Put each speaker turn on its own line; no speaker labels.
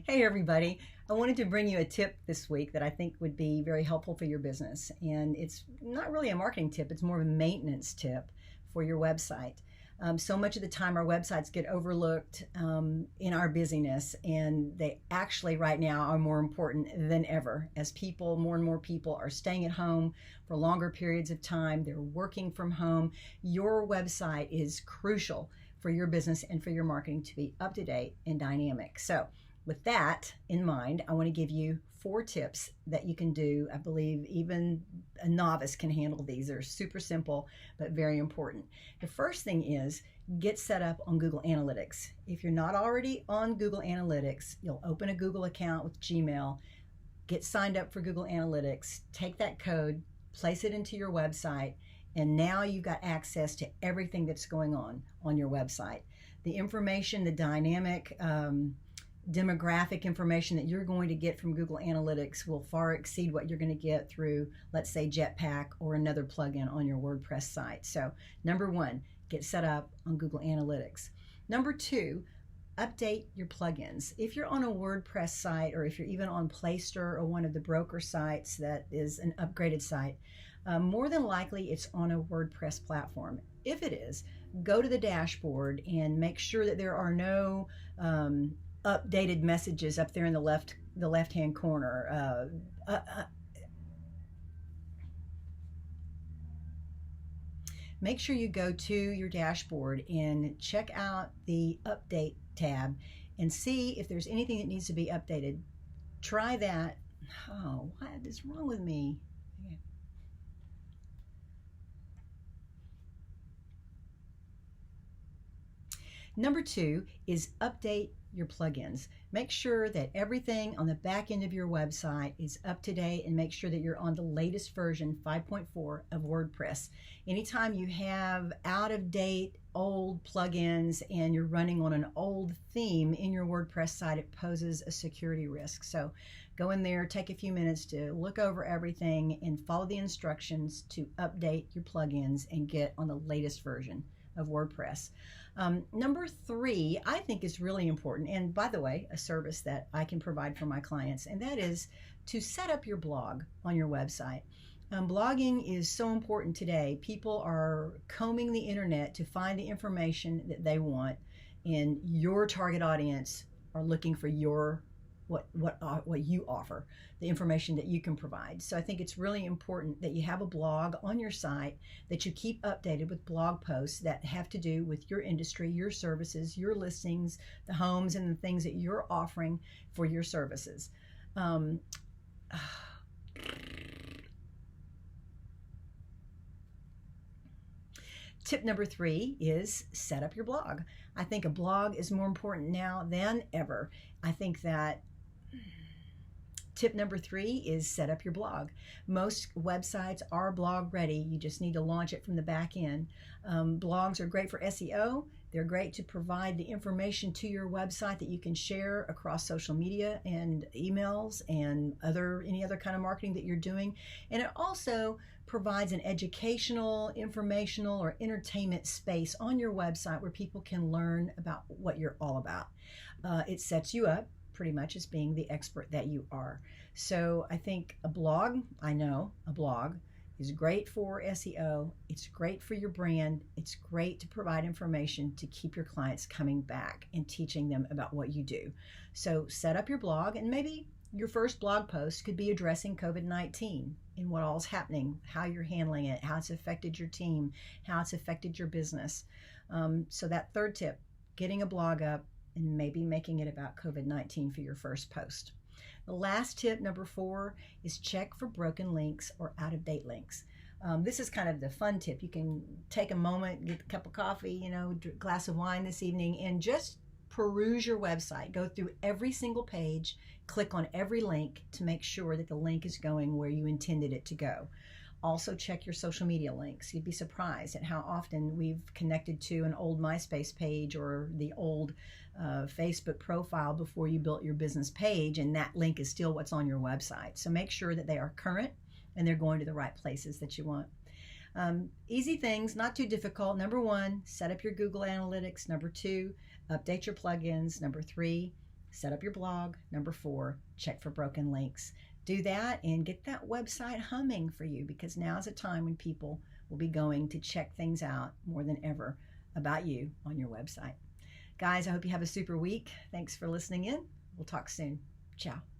Hey everybody, I wanted to bring you a tip this week that I think would be very helpful for your business. And it's not really a marketing tip, it's more of a maintenance tip for your website. So much of the time our websites get overlooked in our busyness, and they actually right now are more important than ever as more and more people are staying at home for longer periods of time. They're working from home. Your website is crucial for your business and for your marketing to be up to date and dynamic. So with that in mind, I want to give you 4 tips that you can do. I believe even a novice can handle these. They're super simple, but very important. The first thing is get set up on Google Analytics. If you're not already on Google Analytics, you'll open a Google account with Gmail, get signed up for Google Analytics, take that code, place it into your website, and now you've got access to everything that's going on your website. The information, the dynamic demographic information that you're going to get from Google Analytics will far exceed what you're going to get through, let's say, Jetpack or another plugin on your WordPress site. So number 1, get set up on Google Analytics. Number 2, update your plugins. If you're on a WordPress site, or if you're even on Playstore or one of the broker sites that is an upgraded site, more than likely it's on a WordPress platform. If it is, go to the dashboard and make sure that there are no updated messages up there in the left-hand corner. Make sure you go to your dashboard and check out the update tab and see if there's anything that needs to be updated. Try that. Oh, what is wrong with me? Okay. Number 2 is update your plugins. Make sure that everything on the back end of your website is up to date, and make sure that you're on the latest version 5.4 of WordPress. Anytime you have out of date old plugins and you're running on an old theme in your WordPress site, it poses a security risk. So go in there, take a few minutes to look over everything and follow the instructions to update your plugins and get on the latest version of WordPress. Number 3, I think, is really important, and by the way, a service that I can provide for my clients, and that is to set up your blog on your website. Blogging is so important today. People are combing the internet to find the information that they want, and your target audience are looking for what you offer, the information that you can provide. So I think it's really important that you have a blog on your site, that you keep updated with blog posts that have to do with your industry, your services, your listings, the homes, and the things that you're offering for your services. Tip number 3 is set up your blog. I think a blog is more important now than ever. I think that tip number 3 is set up your blog. Most websites are blog ready. You just need to launch it from the back end. Blogs are great for SEO. They're great to provide the information to your website that you can share across social media and emails and any other kind of marketing that you're doing. And it also provides an educational, informational, or entertainment space on your website where people can learn about what you're all about. It sets you up pretty much as being the expert that you are. So I think a blog is great for SEO. It's great for your brand. It's great to provide information to keep your clients coming back and teaching them about what you do. So set up your blog, and maybe your first blog post could be addressing COVID-19 and what all's happening, how you're handling it, how it's affected your team, how it's affected your business. So that 3rd tip, getting a blog up and maybe making it about COVID-19 for your first post. The last tip, number 4, is check for broken links or out-of-date links. This is kind of the fun tip. You can take a moment, get a cup of coffee, glass of wine this evening, and just peruse your website. Go through every single page, click on every link to make sure that the link is going where you intended it to go. Also check your social media links. You'd be surprised at how often we've connected to an old MySpace page or the old Facebook profile before you built your business page, and that link is still what's on your website. So make sure that they are current and they're going to the right places that you want. Easy things, not too difficult. Number 1, set up your Google Analytics. Number 2, update your plugins. Number 3, set up your blog. Number 4, check for broken links. Do that and get that website humming for you, because now's a time when people will be going to check things out more than ever about you on your website. Guys, I hope you have a super week. Thanks for listening in. We'll talk soon. Ciao.